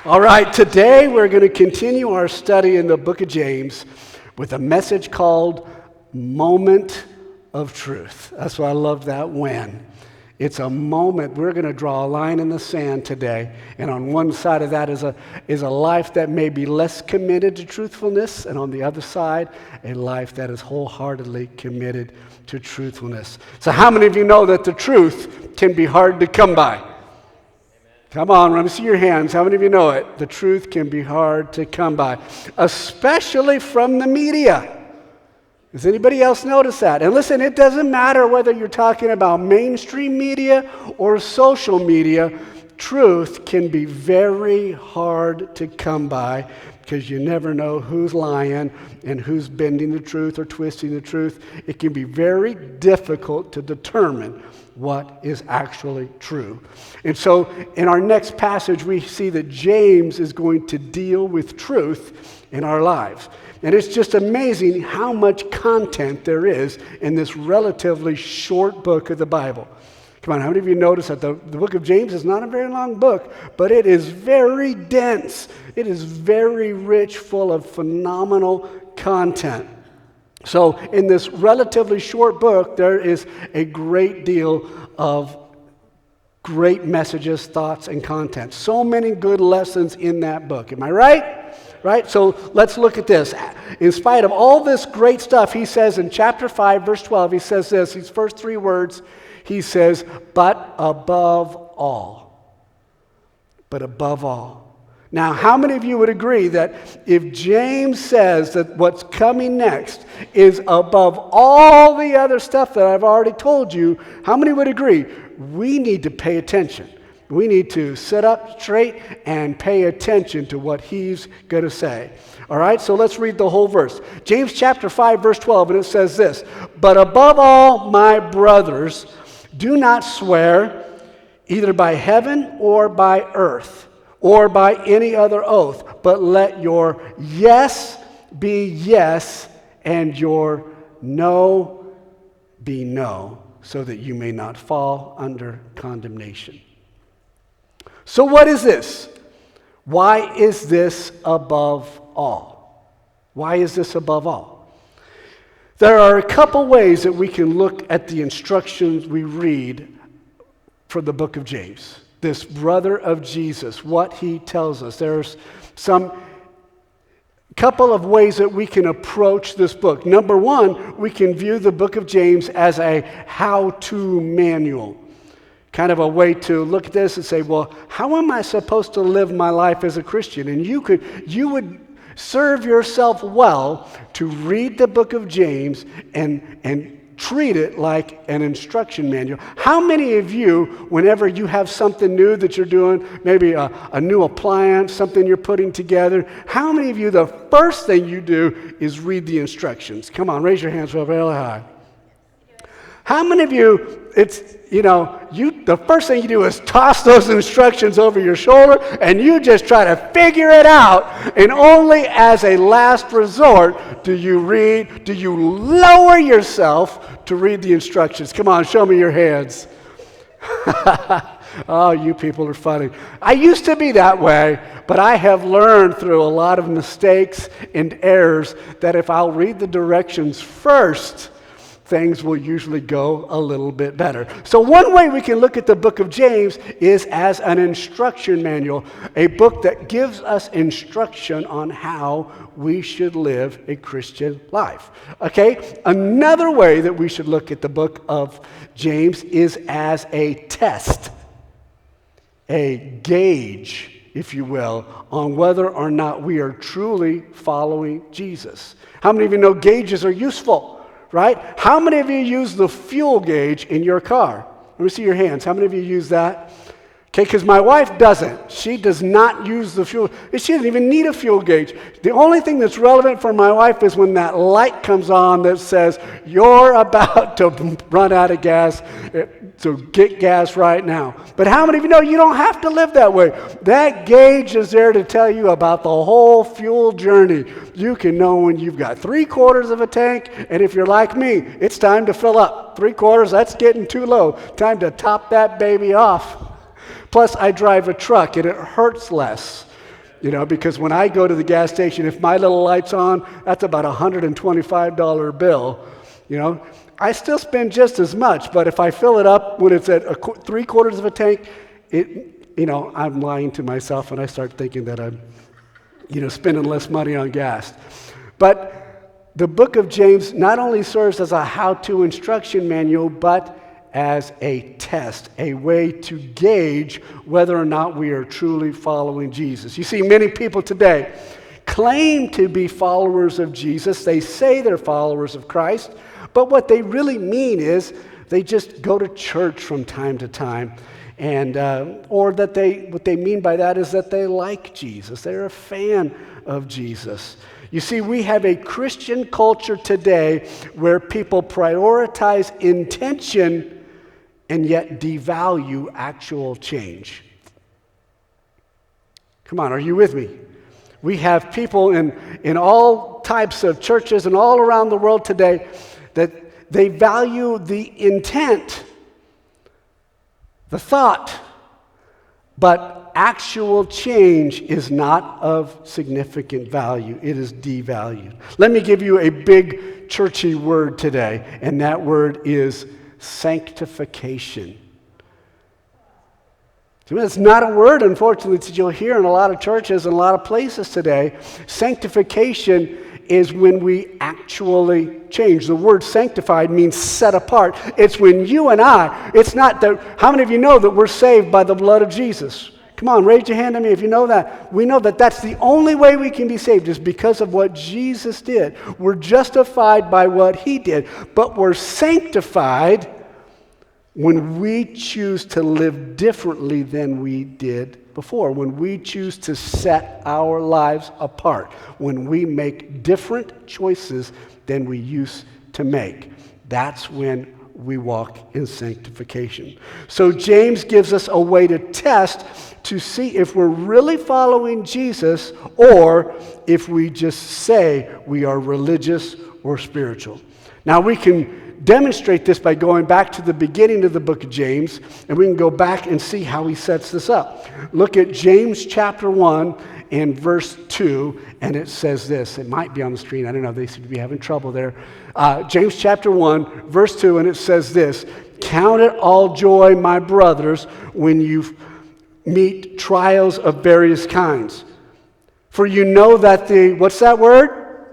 All right, today we're going to continue our study in the book of James with a message called Moment of Truth. That's why I love that when. It's a moment. We're going to draw a line in the sand today, and on one side of that is a life that may be less committed to truthfulness, and on the other side, a life that is wholeheartedly committed to truthfulness. So how many of you know that the truth can be hard to come by? Come on, let me see your hands. How many of you know it? The truth can be hard to come by, especially from the media. Does anybody else notice that? And listen, it doesn't matter whether you're talking about mainstream media or social media, truth can be very hard to come by because you never know who's lying and who's bending the truth or twisting the truth. It can be very difficult to determine what is actually true. And so in our next passage, we see that James is going to deal with truth in our lives. And it's just amazing how much content there is in this relatively short book of the Bible. Come on, how many of you notice that the book of James is not a very long book, but it is very dense. It is very rich, full of phenomenal content. So in this relatively short book, there is a great deal of great messages, thoughts, and content. So many good lessons in that book. Am I right? Right? So let's look at this. In spite of all this great stuff, he says in chapter 5, verse 12, he says this, these first three words, he says, but above all. But above all. Now, how many of you would agree that if James says that what's coming next is above all the other stuff that I've already told you, how many would agree? We need to pay attention. We need to sit up straight and pay attention to what he's going to say. All right, so let's read the whole verse. James chapter 5, verse 12, and it says this, but above all, my brothers, do not swear either by heaven or by earth, or by any other oath, but let your yes be yes, and your no be no, so that you may not fall under condemnation. So what is this? Why is this above all? Why is this above all? There are a couple ways that we can look at the instructions we read from the book of James. This brother of Jesus, what he tells us. There's some couple of ways that we can approach this book. Number one, we can view the book of James as a how-to manual. Kind of a way to look at this and say, well, how am I supposed to live my life as a Christian? And you would serve yourself well to read the book of James and treat it like an instruction manual. How many of you, whenever you have something new that you're doing, maybe a new appliance, something you're putting together, how many of you, the first thing you do is read the instructions? Come on, raise your hands real high. How many of you, the first thing you do is toss those instructions over your shoulder and you just try to figure it out, and only as a last resort do you lower yourself to read the instructions? Come on, show me your hands. Oh, you people are funny. I used to be that way, but I have learned through a lot of mistakes and errors that if I'll read the directions first, things will usually go a little bit better. So one way we can look at the book of James is as an instruction manual, a book that gives us instruction on how we should live a Christian life. Okay? Another way that we should look at the book of James is as a test, a gauge, if you will, on whether or not we are truly following Jesus. How many of you know gauges are useful? Right? How many of you use the fuel gauge in your car? Let me see your hands. How many of you use that? Okay, because my wife doesn't. She does not use the fuel. She doesn't even need a fuel gauge. The only thing that's relevant for my wife is when that light comes on that says, you're about to run out of gas, so get gas right now. But how many of you know you don't have to live that way? That gauge is there to tell you about the whole fuel journey. You can know when you've got 3/4 of a tank, and if you're like me, it's time to fill up. 3/4, that's getting too low. Time to top that baby off. Plus, I drive a truck, and it hurts less because when I go to the gas station, if my little light's on, that's about a $125 bill. I still spend just as much, but if I fill it up when it's at 3/4 of a tank, I'm lying to myself and I start thinking that I'm, spending less money on gas. But the book of James not only serves as a how-to instruction manual, but as a test, a way to gauge whether or not we are truly following Jesus. You see, many people today claim to be followers of Jesus. They say they're followers of Christ, but what they really mean is they just go to church from time to time. And or what they mean by that is that they like Jesus. They're a fan of Jesus. You see, we have a Christian culture today where people prioritize intention and yet devalue actual change. Come on, are you with me? We have people in all types of churches and all around the world today that they value the intent, the thought, but actual change is not of significant value. It is devalued. Let me give you a big churchy word today, and that word is sanctification. It's not a word, unfortunately, that you'll hear in a lot of churches and a lot of places today. Sanctification is when we actually change. The word sanctified means set apart. It's when you and I, it's not that, how many of you know that we're saved by the blood of Jesus? Come on, raise your hand to me if you know that. We know that that's the only way we can be saved is because of what Jesus did. We're justified by what he did, but we're sanctified when we choose to live differently than we did before, when we choose to set our lives apart, when we make different choices than we used to make. That's when we walk in sanctification. So James gives us a way to test to see if we're really following Jesus or if we just say we are religious or spiritual. Now we can demonstrate this by going back to the beginning of the book of James, and we can go back and see how he sets this up. Look at James chapter 1 and verse 2, and it says this. It might be on the screen. I don't know. They seem to be having trouble there. James chapter 1, verse 2, and it says this. Count it all joy, my brothers, when you meet trials of various kinds. For you know that what's that word?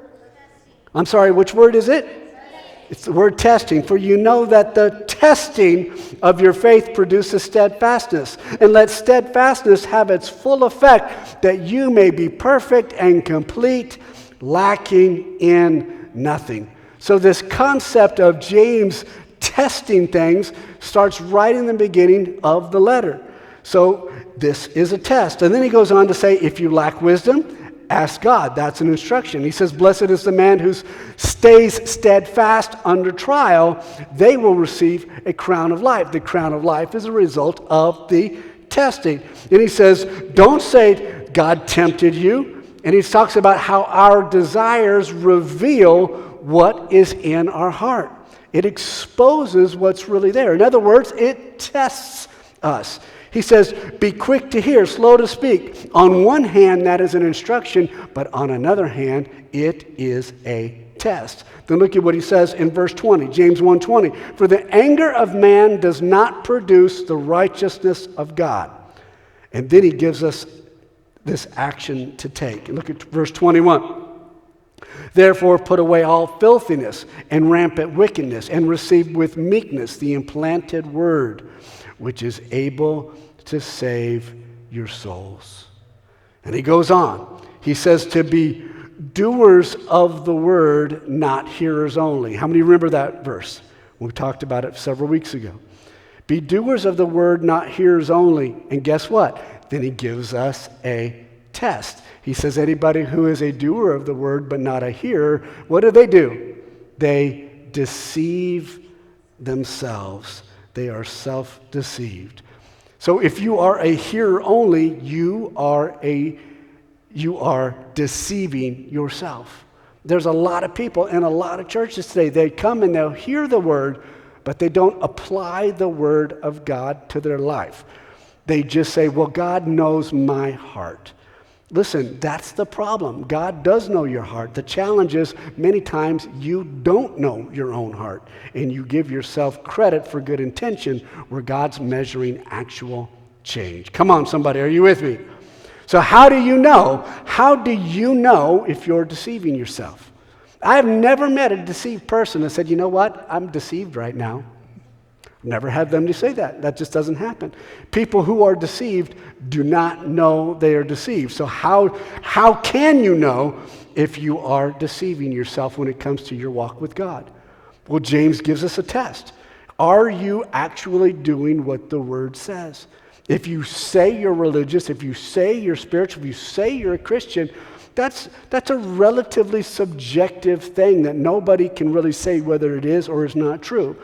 I'm sorry, which word is it? It's the word testing. For you know that the testing of your faith produces steadfastness. And let steadfastness have its full effect, that you may be perfect and complete, lacking in nothing. So this concept of James testing things starts right in the beginning of the letter. So this is a test. And then he goes on to say, if you lack wisdom, ask God. That's an instruction. He says, blessed is the man who stays steadfast under trial. They will receive a crown of life. The crown of life is a result of the testing. And he says, don't say God tempted you. And he talks about how our desires reveal what is in our heart. It exposes what's really there. In other words, it tests us. He says, be quick to hear, slow to speak. On one hand, that is an instruction, but on another hand, it is a test. Then look at what he says in verse 20, James 1:20. For the anger of man does not produce the righteousness of God. And then he gives us this action to take. Look at verse 21. Therefore, put away all filthiness and rampant wickedness, and receive with meekness the implanted word, which is able to save your souls. And he goes on. He says to be doers of the word, not hearers only. How many remember that verse? We talked about it several weeks ago. Be doers of the word, not hearers only. And guess what? Then he gives us a test. He says anybody who is a doer of the word but not a hearer, what do? They deceive themselves. They are self-deceived. So if you are a hearer only, you are deceiving yourself. There's a lot of people in a lot of churches today. They come and they'll hear the word, but they don't apply the word of God to their life. They just say, well, God knows my heart. Listen, that's the problem. God does know your heart. The challenge is many times you don't know your own heart, and you give yourself credit for good intention where God's measuring actual change. Come on, somebody, are you with me? So how do you know? How do you know if you're deceiving yourself? I have never met a deceived person that said, you know what, I'm deceived right now. Never had them to say that. That just doesn't happen. People who are deceived do not know they are deceived. So how can you know if you are deceiving yourself when it comes to your walk with God? Well, James gives us a test. Are you actually doing what the Word says? If you say you're religious, if you say you're spiritual, if you say you're a Christian, that's a relatively subjective thing that nobody can really say whether it is or is not true.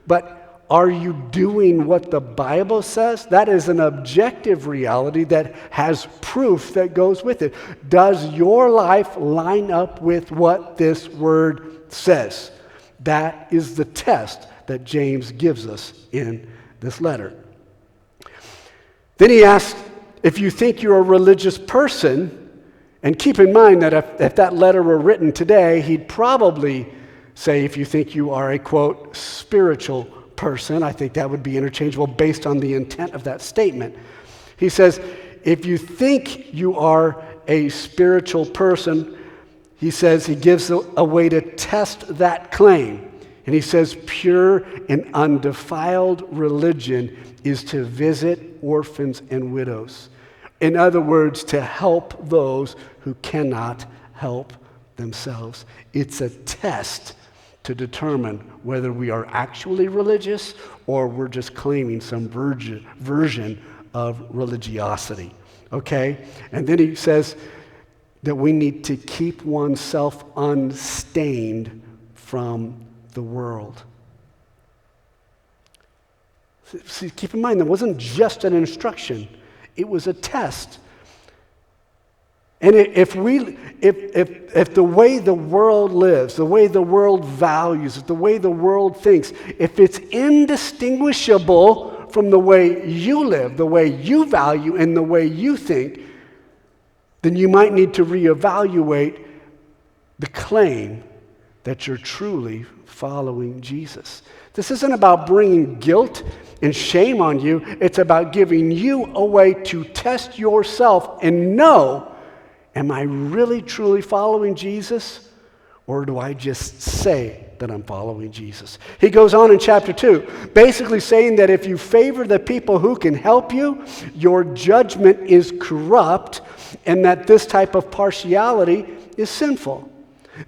But are you doing what the Bible says? That is an objective reality that has proof that goes with it. Does your life line up with what this Word says? That is the test that James gives us in this letter. Then he asks, if you think you're a religious person, and keep in mind that if that letter were written today, he'd probably say if you think you are a, quote, spiritual person. I think that would be interchangeable based on the intent of that statement. He says, if you think you are a spiritual person, he says he gives a way to test that claim. And he says pure and undefiled religion is to visit orphans and widows. In other words, to help those who cannot help themselves. It's a test to determine whether we are actually religious or we're just claiming some version of religiosity. Okay? And then he says that we need to keep oneself unstained from the world. See, keep in mind, that wasn't just an instruction. It was a test. And if the way the world lives, the way the world values, the way the world thinks, if it's indistinguishable from the way you live, the way you value, and the way you think, then you might need to reevaluate the claim that you're truly following Jesus. This isn't about bringing guilt and shame on you. It's about giving you a way to test yourself and know, am I really truly following Jesus, or do I just say that I'm following Jesus? He goes on in chapter 2, basically saying that if you favor the people who can help you, your judgment is corrupt, and that this type of partiality is sinful.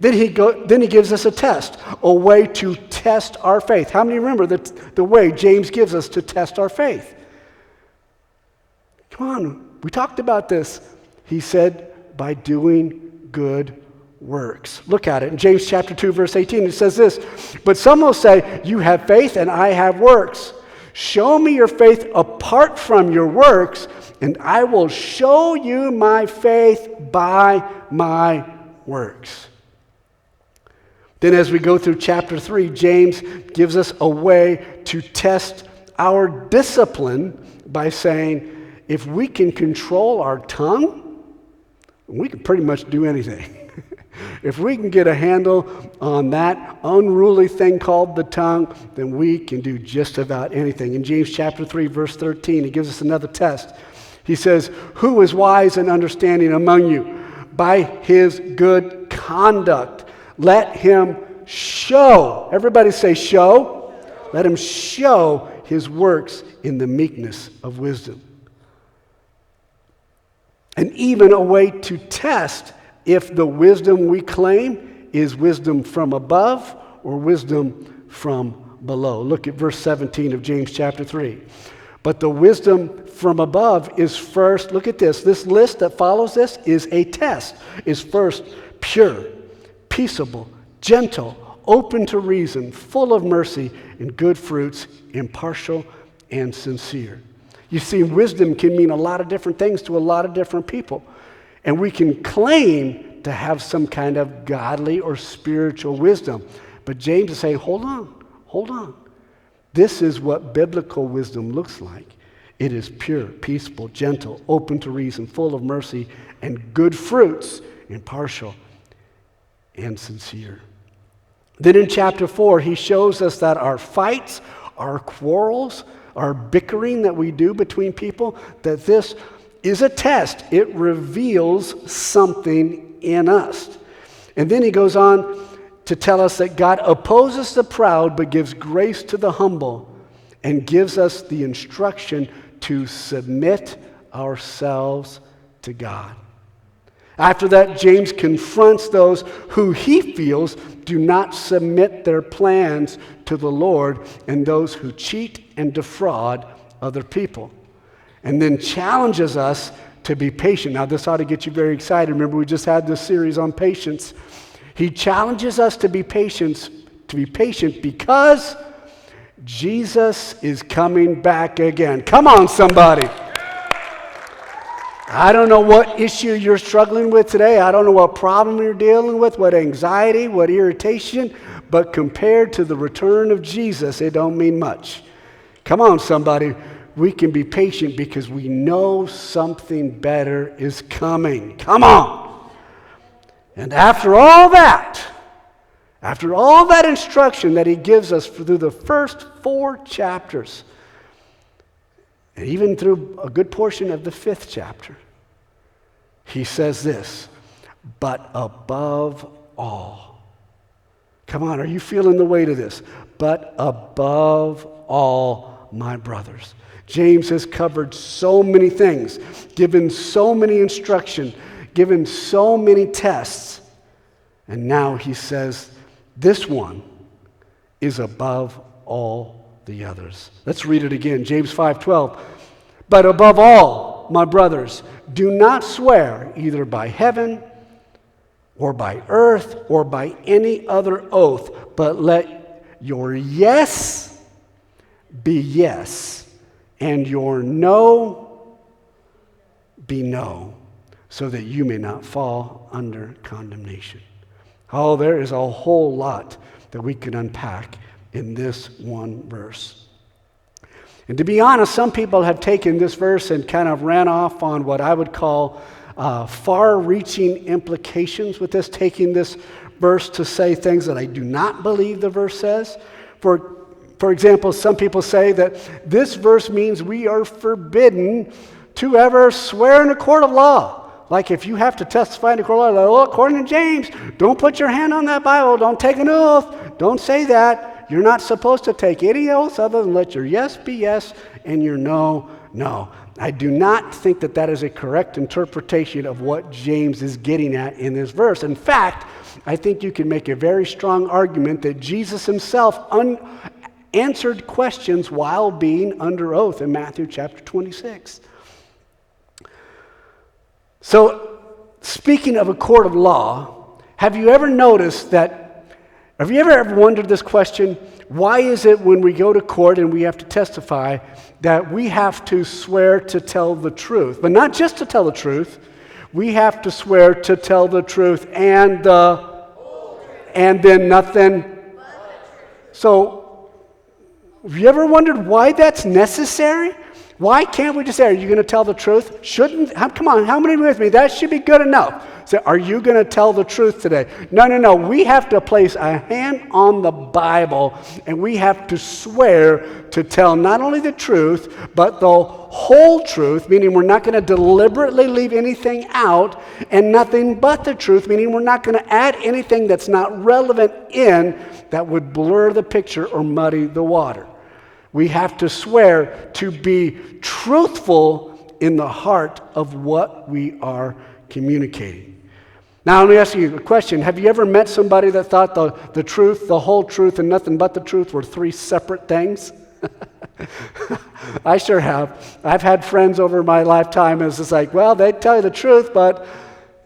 Then he gives us a test, a way to test our faith. How many remember the way James gives us to test our faith? Come on, we talked about this. He said, by doing good works. Look at it. In James chapter 2, verse 18, it says this, but some will say, you have faith and I have works. Show me your faith apart from your works, and I will show you my faith by my works. Then as we go through chapter 3, James gives us a way to test our discipline by saying, if we can control our tongue, we can pretty much do anything. If we can get a handle on that unruly thing called the tongue, then we can do just about anything. In James chapter 3, verse 13, he gives us another test. He says, who is wise and understanding among you? By his good conduct, let him show. Everybody say show. Let him show his works in the meekness of wisdom. And even a way to test if the wisdom we claim is wisdom from above or wisdom from below. Look at verse 17 of James chapter 3. But the wisdom from above is first, look at this list that follows this is a test, is first pure, peaceable, gentle, open to reason, full of mercy and good fruits, impartial and sincere. You see, wisdom can mean a lot of different things to a lot of different people. And we can claim to have some kind of godly or spiritual wisdom. But James is saying, hold on. This is what biblical wisdom looks like. It is pure, peaceable, gentle, open to reason, full of mercy and good fruits, impartial and sincere. Then in chapter 4, he shows us that our fights, our quarrels, our bickering that we do between people, that this is a test. It reveals something in us. And then he goes on to tell us that God opposes the proud but gives grace to the humble, and gives us the instruction to submit ourselves to God. After that, James confronts those who he feels do not submit their plans to the Lord, and those who cheat and defraud other people. And then challenges us to be patient. Now, this ought to get you very excited. Remember, we just had this series on patience. He challenges us to be patient because Jesus is coming back again. Come on, somebody. I don't know what issue you're struggling with today. I don't know what problem you're dealing with, what anxiety, what irritation, but compared to the return of Jesus, it don't mean much. Come on, somebody. We can be patient because we know something better is coming. Come on. And after all that instruction that he gives us through the first 4 chapters, and even through a good portion of the 5th chapter, he says this, but above all. Come on, are you feeling the weight of this? But above all, my brothers. James has covered so many things, given so many instruction, given so many tests, and now he says this one is above all the others. Let's read it again. James 5:12. But above all, my brothers, do not swear either by heaven or by earth or by any other oath, but let your yes be yes and your no be no, so that you may not fall under condemnation. Oh, there is a whole lot that we can unpack in this one verse. And to be honest, some people have taken this verse and kind of ran off on what I would call far-reaching implications with this, taking this verse to say things that I do not believe the verse says. For example, some people say that this verse means we are forbidden to ever swear in a court of law. Like if you have to testify in a court of law, well, according to James, don't put your hand on that Bible, don't take an oath, don't say that. You're not supposed to take any oath other than let your yes be yes and your no, no. I do not think that that is a correct interpretation of what James is getting at in this verse. In fact, I think you can make a very strong argument that Jesus himself answered questions while being under oath in Matthew chapter 26. So, speaking of a court of law, have you ever wondered this question? Why is it when we go to court and we have to testify that we have to swear to tell the truth? But not just to tell the truth, we have to swear to tell the truth and then nothing. So, have you ever wondered why that's necessary? Why can't we just say, are you going to tell the truth? Come on, how many with me? That should be good enough. Say, are you going to tell the truth today? No. We have to place a hand on the Bible, and we have to swear to tell not only the truth, but the whole truth, meaning we're not going to deliberately leave anything out, and nothing but the truth, meaning we're not going to add anything that's not relevant in that would blur the picture or muddy the water. We have to swear to be truthful in the heart of what we are communicating. Now, let me ask you a question. Have you ever met somebody that thought the truth, the whole truth, and nothing but the truth were 3 separate things? I sure have. I've had friends over my lifetime, and it's just like, well, they tell you the truth, but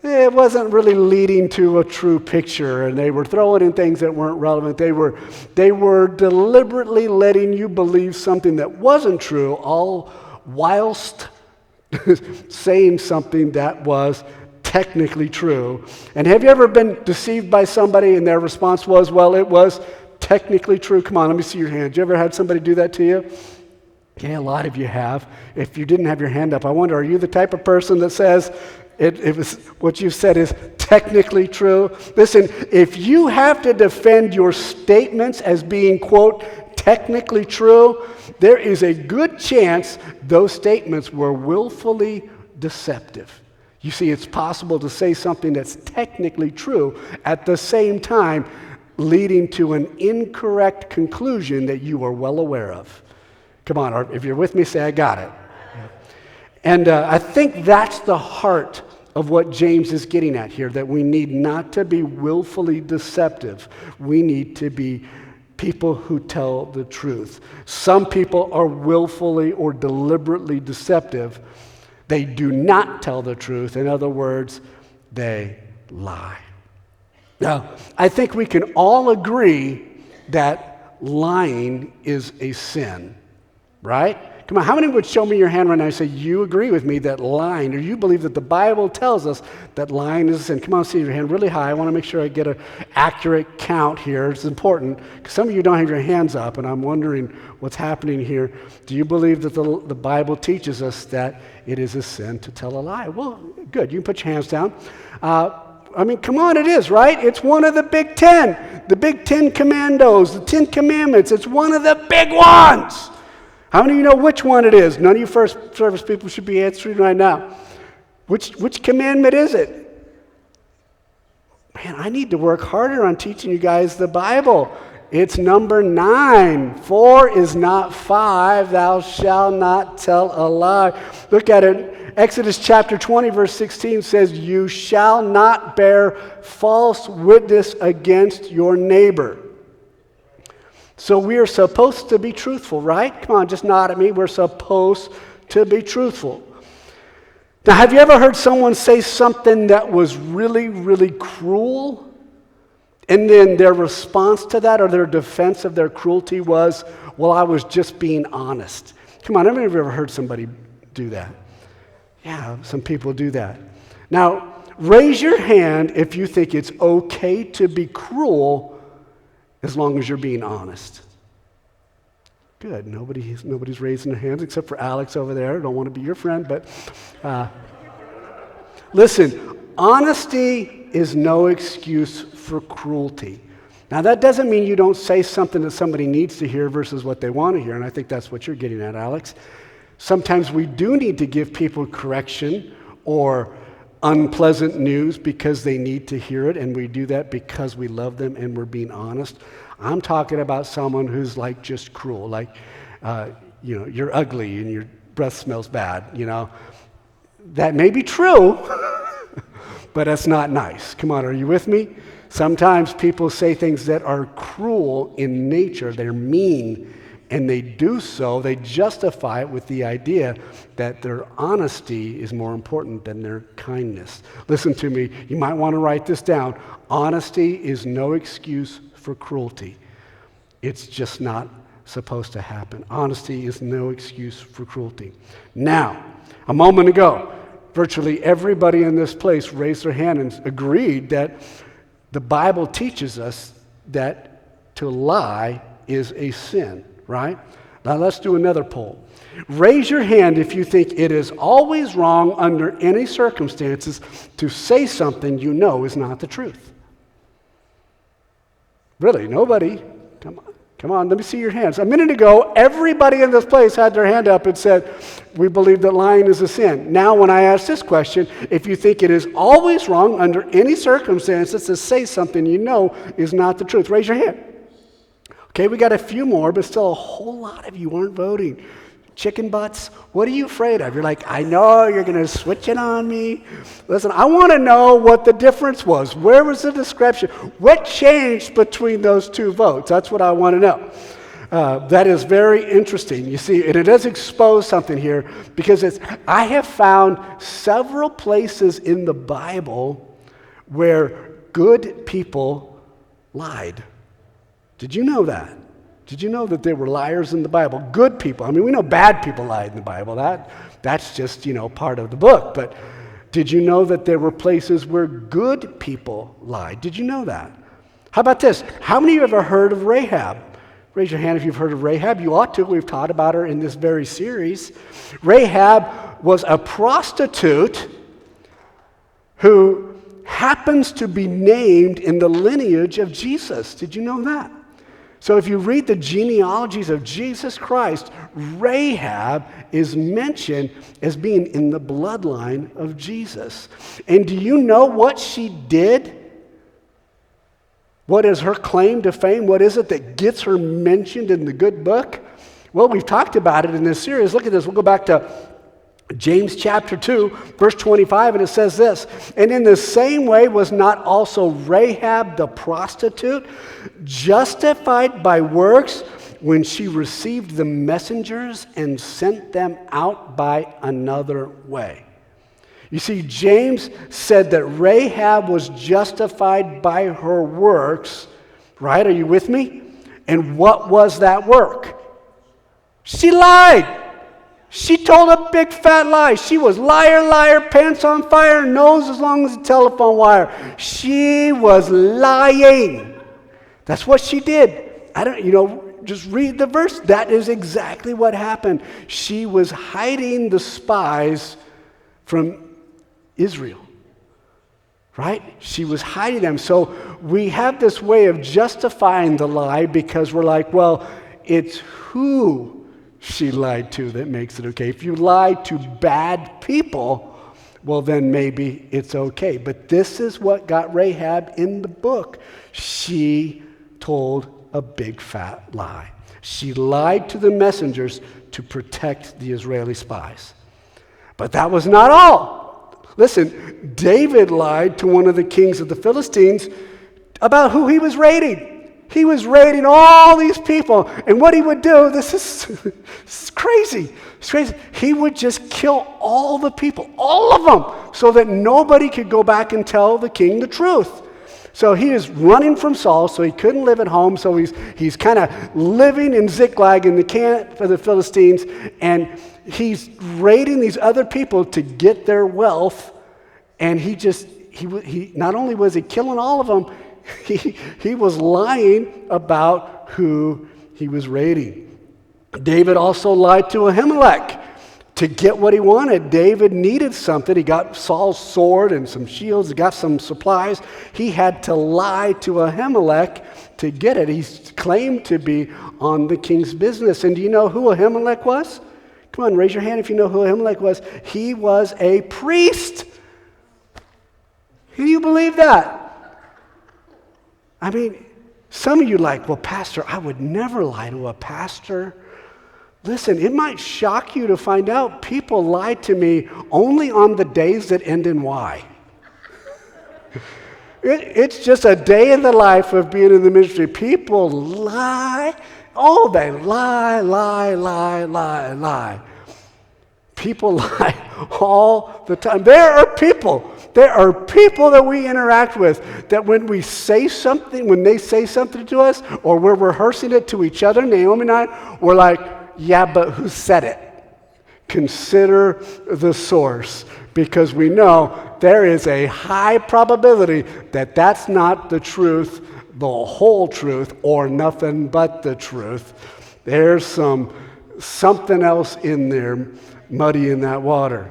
it wasn't really leading to a true picture, and they were throwing in things that weren't relevant. They were deliberately letting you believe something that wasn't true, all whilst saying something that was technically true. And have you ever been deceived by somebody and their response was, well, it was technically true? Come on, let me see your hand. You ever had somebody do that to you? Okay, a lot of you have. If you didn't have your hand up, I wonder, are you the type of person that says it was what you said is technically true? Listen, if you have to defend your statements as being, quote, technically true, there is a good chance those statements were willfully deceptive. You see, it's possible to say something that's technically true at the same time leading to an incorrect conclusion that you are well aware of. Come on, or if you're with me, say, I got it. And I think that's the heart of what James is getting at here, that we need not to be willfully deceptive. We need to be people who tell the truth. Some people are willfully or deliberately deceptive. They do not tell the truth. In other words, they lie. Now, I think we can all agree that lying is a sin. Right? Come on, how many would show me your hand right now and say, you agree with me that lying, or you believe that the Bible tells us that lying is a sin? Come on, see your hand really high. I want to make sure I get an accurate count here. It's important, because some of you don't have your hands up, and I'm wondering what's happening here. Do you believe that the Bible teaches us that it is a sin to tell a lie? Well, good. You can put your hands down. Come on, it is, right? It's one of the Big Ten, the Big Ten Commandos, the 10 Commandments. It's one of the big ones. How many of you know which one it is? None of you first service people should be answering right now. Which commandment is it? Man, I need to work harder on teaching you guys the Bible. It's number 9. 4 is not 5. Thou shalt not tell a lie. Look at it. Exodus chapter 20, verse 16 says, you shall not bear false witness against your neighbor. So we are supposed to be truthful, right? Come on, just nod at me. We're supposed to be truthful. Now, have you ever heard someone say something that was really, really cruel? And then their response to that, or their defense of their cruelty was, well, I was just being honest. Come on, have you ever heard somebody do that? Yeah, some people do that. Now, raise your hand if you think it's okay to be cruel as long as you're being honest. Good. Nobody's raising their hands except for Alex over there. I don't want to be your friend, but listen, honesty is no excuse for cruelty. Now, that doesn't mean you don't say something that somebody needs to hear versus what they want to hear, and I think that's what you're getting at, Alex. Sometimes we do need to give people correction or unpleasant news because they need to hear it, and we do that because we love them and we're being honest. I'm talking about someone who's like just cruel, like, you're ugly and your breath smells bad, That may be true, but that's not nice. Come on, are you with me? Sometimes people say things that are cruel in nature, they're mean, and they do so, they justify it with the idea that their honesty is more important than their kindness. Listen to me, you might want to write this down. Honesty is no excuse for cruelty. It's just not supposed to happen. Honesty is no excuse for cruelty. Now, a moment ago, virtually everybody in this place raised their hand and agreed that the Bible teaches us that to lie is a sin. Right? Now let's do another poll. Raise your hand if you think it is always wrong under any circumstances to say something you know is not the truth. Really, nobody? Come on, let me see your hands. A minute ago, everybody in this place had their hand up and said, we believe that lying is a sin. Now, when I ask this question, if you think it is always wrong under any circumstances to say something you know is not the truth, raise your hand. Okay, we got a few more, but still a whole lot of you aren't voting. Chicken butts, what are you afraid of? You're like, I know you're going to switch it on me. Listen, I want to know what the difference was. Where was the discrepancy? What changed between those two votes? That's what I want to know. That is very interesting. You see, and it does expose something here, because I have found several places in the Bible where good people lied. Did you know that? Did you know that there were liars in the Bible? Good people. I mean, we know bad people lied in the Bible. That's just, part of the book. But did you know that there were places where good people lied? Did you know that? How about this? How many of you ever heard of Rahab? Raise your hand if you've heard of Rahab. You ought to. We've taught about her in this very series. Rahab was a prostitute who happens to be named in the lineage of Jesus. Did you know that? So if you read the genealogies of Jesus Christ, Rahab is mentioned as being in the bloodline of Jesus. And do you know what she did? What is her claim to fame? What is it that gets her mentioned in the good book? Well, we've talked about it in this series. Look at this. We'll go back to James chapter 2, verse 25, and it says this, "And in the same way was not also Rahab the prostitute justified by works when she received the messengers and sent them out by another way?" You see, James said that Rahab was justified by her works, right? Are you with me? And what was that work? She lied. She told a big fat lie. She was liar, liar, pants on fire, nose as long as a telephone wire. She was lying. That's what she did. Just read the verse. That is exactly what happened. She was hiding the spies from Israel, right? She was hiding them. So we have this way of justifying the lie because we're like, well, it's who she lied to that makes it okay. If you lie to bad people, well, then maybe it's okay. But this is what got Rahab in the book. She told a big fat lie. She lied to the messengers to protect the Israeli spies. But that was not all. Listen, David lied to one of the kings of the Philistines about who he was raiding. He was raiding all these people. And what he would do, this is crazy. It's crazy. He would just kill all the people, all of them, so that nobody could go back and tell the king the truth. So he is running from Saul, so he couldn't live at home. So he's kind of living in Ziklag in the camp for the Philistines, and he's raiding these other people to get their wealth. And he not only was he killing all of them, he was lying about who he was raiding. David also lied to Ahimelech to get what he wanted. David needed something. He got Saul's sword and some shields. He got some supplies. He had to lie to Ahimelech to get it. He claimed to be on the king's business. And do you know who Ahimelech was? Come on, raise your hand if you know who Ahimelech was. He was a priest. Can you believe that? I mean, some of you are like, well, Pastor, I would never lie to a pastor. Listen, it might shock you to find out people lie to me only on the days that end in Y. It's just a day in the life of being in the ministry. People lie. Oh, they lie, lie, lie, lie, lie. People lie all the time. There are people that we interact with that when they say something to us, or we're rehearsing it to each other, Naomi and I, we're like, yeah, but who said it? Consider the source, because we know there is a high probability that that's not the truth, the whole truth, or nothing but the truth. There's something else in there muddy in that water.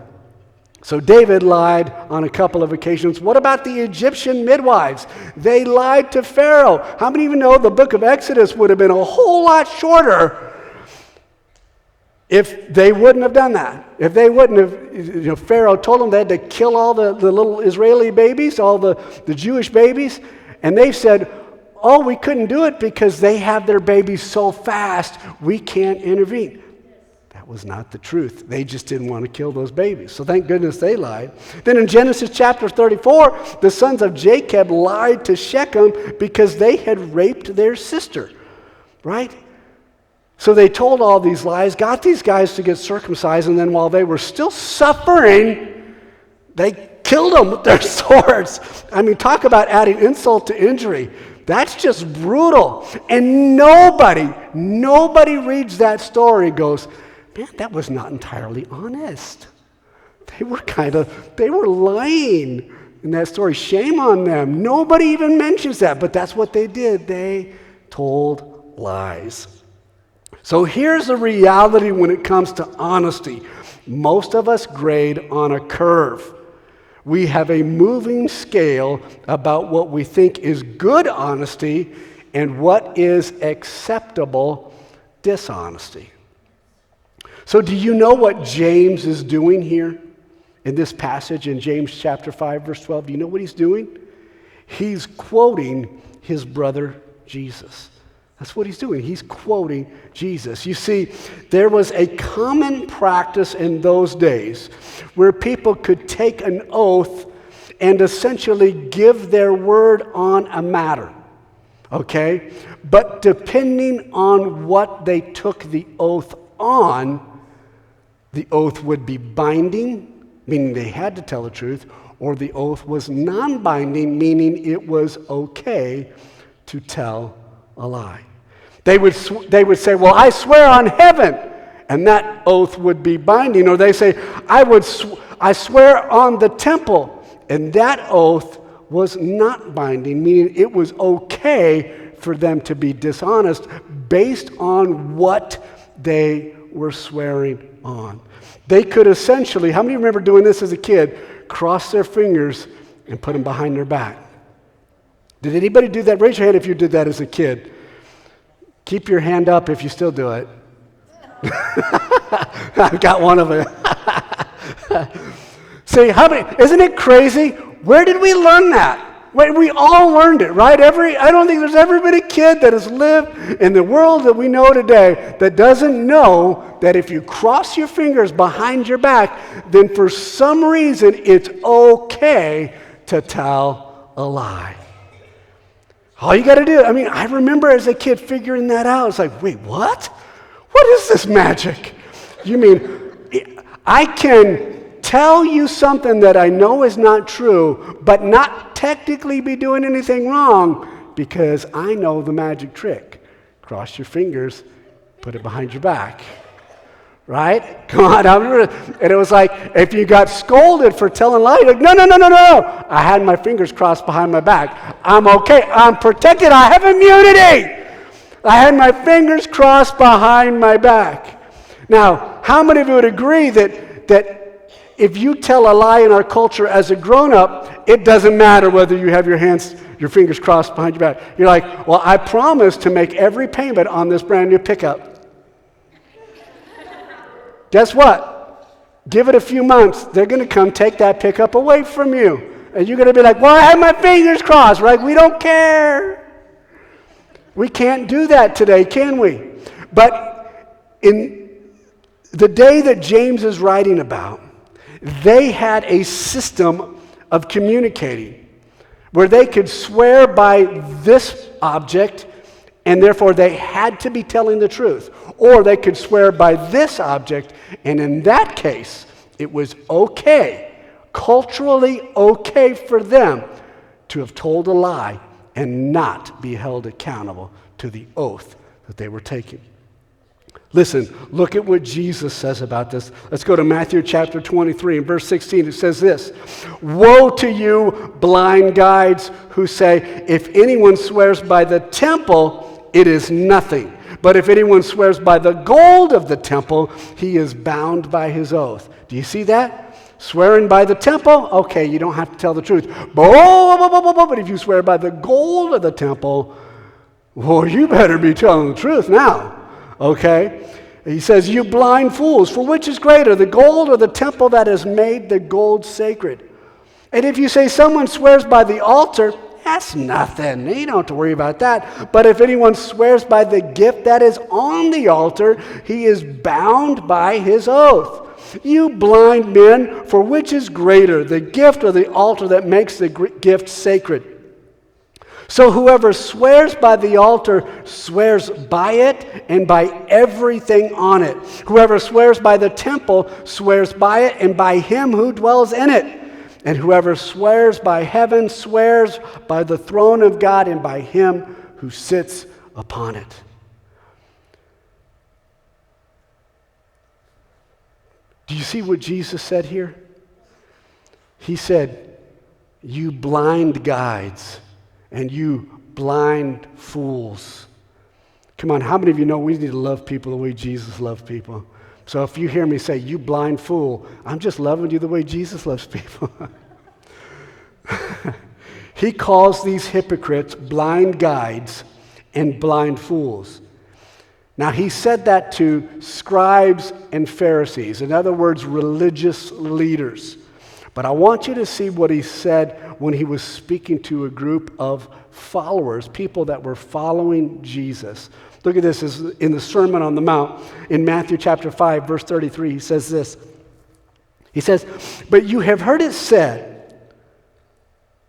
So David lied on a couple of occasions. What about the Egyptian midwives? They lied to Pharaoh. How many of you know the book of Exodus would have been a whole lot shorter if they wouldn't have done that? If they wouldn't have, Pharaoh told them they had to kill all the little Israeli babies, all the Jewish babies, and they said, oh, we couldn't do it because they have their babies so fast, we can't intervene. Was not the truth. They just didn't want to kill those babies. So thank goodness they lied. Then in Genesis chapter 34, the sons of Jacob lied to Shechem because they had raped their sister, right? So they told all these lies, got these guys to get circumcised, and then while they were still suffering, they killed them with their swords. I mean, talk about adding insult to injury. That's just brutal. And nobody reads that story and goes, man, that was not entirely honest. They were lying in that story. Shame on them. Nobody even mentions that, but that's what they did. They told lies. So here's the reality when it comes to honesty. Most of us grade on a curve. We have a moving scale about what we think is good honesty and what is acceptable dishonesty. So do you know what James is doing here in this passage in James chapter 5, verse 12? Do you know what he's doing? He's quoting his brother Jesus. That's what he's doing. He's quoting Jesus. You see, there was a common practice in those days where people could take an oath and essentially give their word on a matter. Okay? But depending on what they took the oath on, the oath would be binding, meaning they had to tell the truth, or the oath was non-binding, meaning it was okay to tell a lie. They would say, well, I swear on heaven, and that oath would be binding. Or they say, I swear on the temple, and that oath was not binding, meaning it was okay for them to be dishonest based on what they were swearing on. They could essentially, how many remember doing this as a kid, cross their fingers and put them behind their back? Did anybody do that? Raise your hand if you did that as a kid. Keep your hand up if you still do it. I've got one of them. See, isn't it crazy? Where did we learn that? We all learned it, right? I don't think there's ever been a kid that has lived in the world that we know today that doesn't know that if you cross your fingers behind your back, then for some reason it's okay to tell a lie. All you got to do, I remember as a kid figuring that out. It's like, wait, what? What is this magic? You mean, I can tell you something that I know is not true, but not technically be doing anything wrong because I know the magic trick. Cross your fingers, put it behind your back. Right? Come on. And it was like, if you got scolded for telling lies, you're like, no. I had my fingers crossed behind my back. I'm okay. I'm protected. I have immunity. I had my fingers crossed behind my back. Now, how many of you would agree that if you tell a lie in our culture as a grown-up, it doesn't matter whether you have your fingers crossed behind your back. You're like, well, I promise to make every payment on this brand new pickup. Guess what? Give it a few months. They're going to come take that pickup away from you. And you're going to be like, well, I have my fingers crossed, right? We don't care. We can't do that today, can we? But in the day that James is writing about, they had a system of communicating where they could swear by this object and therefore they had to be telling the truth. Or they could swear by this object, and in that case, it was okay, culturally okay for them to have told a lie and not be held accountable to the oath that they were taking. Listen, look at what Jesus says about this. Let's go to Matthew chapter 23 and verse 16. It says this, "Woe to you, blind guides, who say, if anyone swears by the temple, it is nothing. But if anyone swears by the gold of the temple, he is bound by his oath." Do you see that? Swearing by the temple, okay, you don't have to tell the truth. But if you swear by the gold of the temple, well, you better be telling the truth now. Okay? He says, "You blind fools, for which is greater, the gold or the temple that has made the gold sacred? And if you say someone swears by the altar, that's nothing. You don't have to worry about that. But if anyone swears by the gift that is on the altar, he is bound by his oath. You blind men, for which is greater, the gift or the altar that makes the gift sacred? So whoever swears by the altar swears by it and by everything on it. Whoever swears by the temple swears by it and by him who dwells in it. And whoever swears by heaven swears by the throne of God and by him who sits upon it." Do you see what Jesus said here? He said, "You blind guides and you blind fools, Come on, how many of you know we need to love people the way Jesus loved people? So if you hear me say, you blind fool, I'm just loving you the way Jesus loves people. He calls these hypocrites blind guides and blind fools. Now, he said that to scribes and Pharisees, in other words, religious leaders. But I want you to see what he said when he was speaking to a group of followers, people that were following Jesus. Look at this in the Sermon on the Mount in Matthew chapter 5, verse 33. He says this. He says, "But you have heard it said,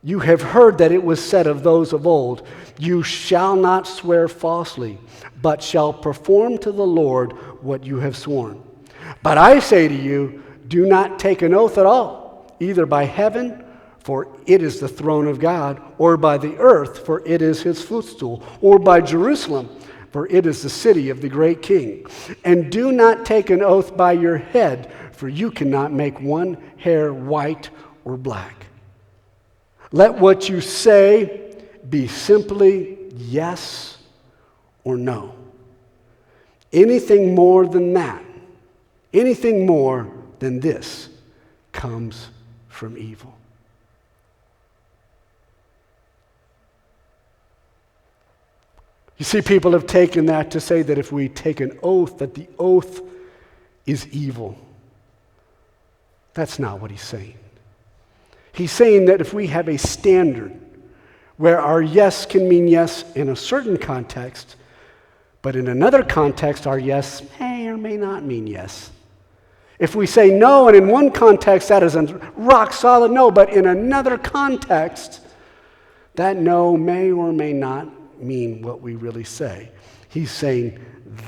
you have heard that it was said of those of old, you shall not swear falsely, but shall perform to the Lord what you have sworn. But I say to you, do not take an oath at all, either by heaven, for it is the throne of God, or by the earth, for it is his footstool, or by Jerusalem, for it is the city of the great king. And do not take an oath by your head, for you cannot make one hair white or black. Let what you say be simply yes or no. Anything more than that, anything more than this comes from evil." You see, people have taken that to say that if we take an oath, that the oath is evil. That's not what he's saying. He's saying that if we have a standard where our yes can mean yes in a certain context, but in another context our yes may or may not mean yes. If we say no, and in one context that is a rock solid no, but in another context that no may or may not mean what we really say. He's saying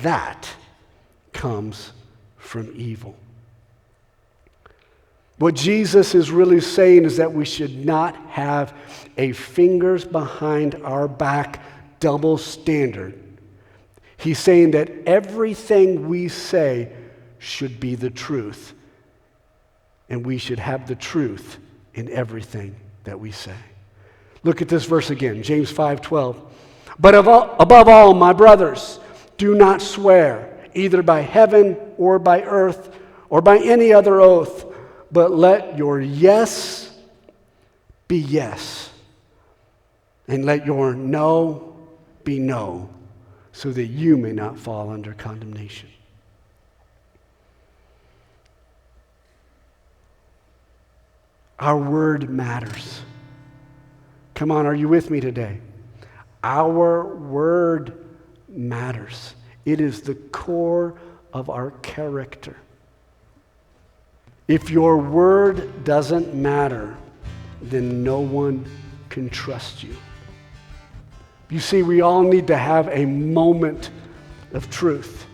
that comes from evil. What Jesus is really saying is that we should not have a fingers behind our back double standard. He's saying that everything we say should be the truth, and we should have the truth in everything that we say. Look at this verse again, James 5:12. "But above all, my brothers, do not swear, either by heaven or by earth or by any other oath, but let your yes be yes, and let your no be no, so that you may not fall under condemnation." Our word matters. Come on, are you with me today? Our word matters. It is the core of our character. If your word doesn't matter, then no one can trust you. You see, we all need to have a moment of truth.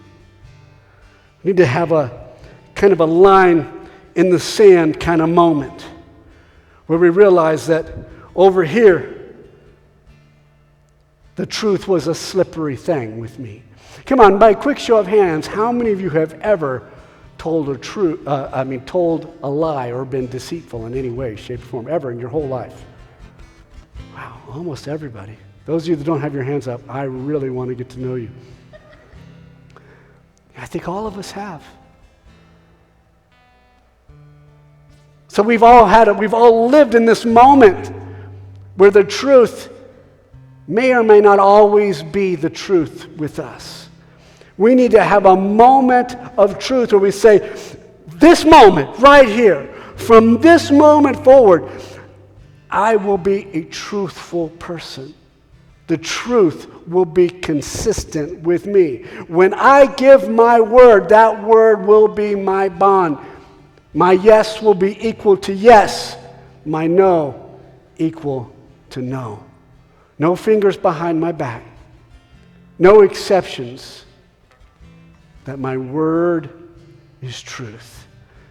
We need to have a kind of a line in the sand kind of moment where we realize that over here, the truth was a slippery thing with me. Come on, by a quick show of hands, how many of you have ever told a lie or been deceitful in any way, shape, or form, ever in your whole life? Wow, almost everybody. Those of you that don't have your hands up, I really want to get to know you. I think all of us have. So we've all lived in this moment where the truth may or may not always be the truth with us. We need to have a moment of truth where we say, this moment right here, from this moment forward, I will be a truthful person. The truth will be consistent with me. When I give my word, that word will be my bond. My yes will be equal to yes. My no equal to no. No fingers behind my back. No exceptions. That my word is truth.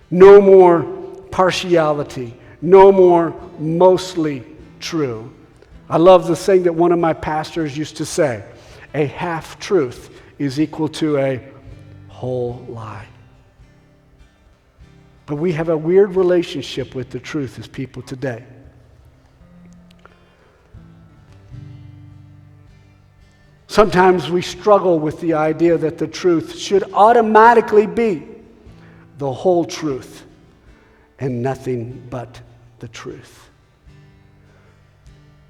No more partiality. No more mostly true. I love the thing that one of my pastors used to say. A half-truth is equal to a whole lie. But we have a weird relationship with the truth as people today. Sometimes we struggle with the idea that the truth should automatically be the whole truth and nothing but the truth.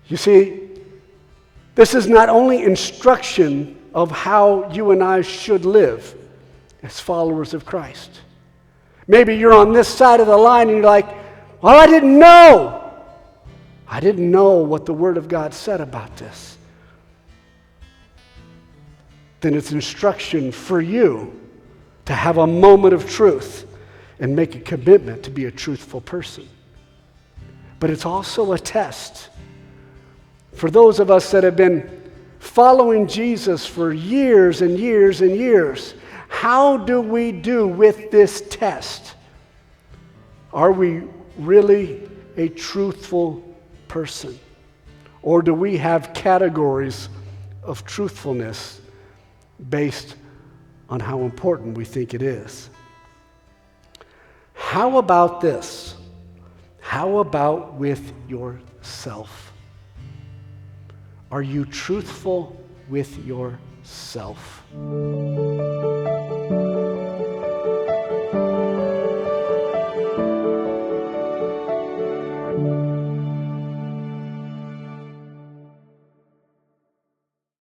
You see, this is not only instruction of how you and I should live as followers of Christ. Maybe you're on this side of the line and you're like, well, I didn't know. I didn't know what the Word of God said about this. Then it's instruction for you to have a moment of truth and make a commitment to be a truthful person. But it's also a test for those of us that have been following Jesus for years and years and years. How do we do with this test? Are we really a truthful person? Or do we have categories of truthfulness based on how important we think it is? How about this? How about with yourself? Are you truthful with yourself?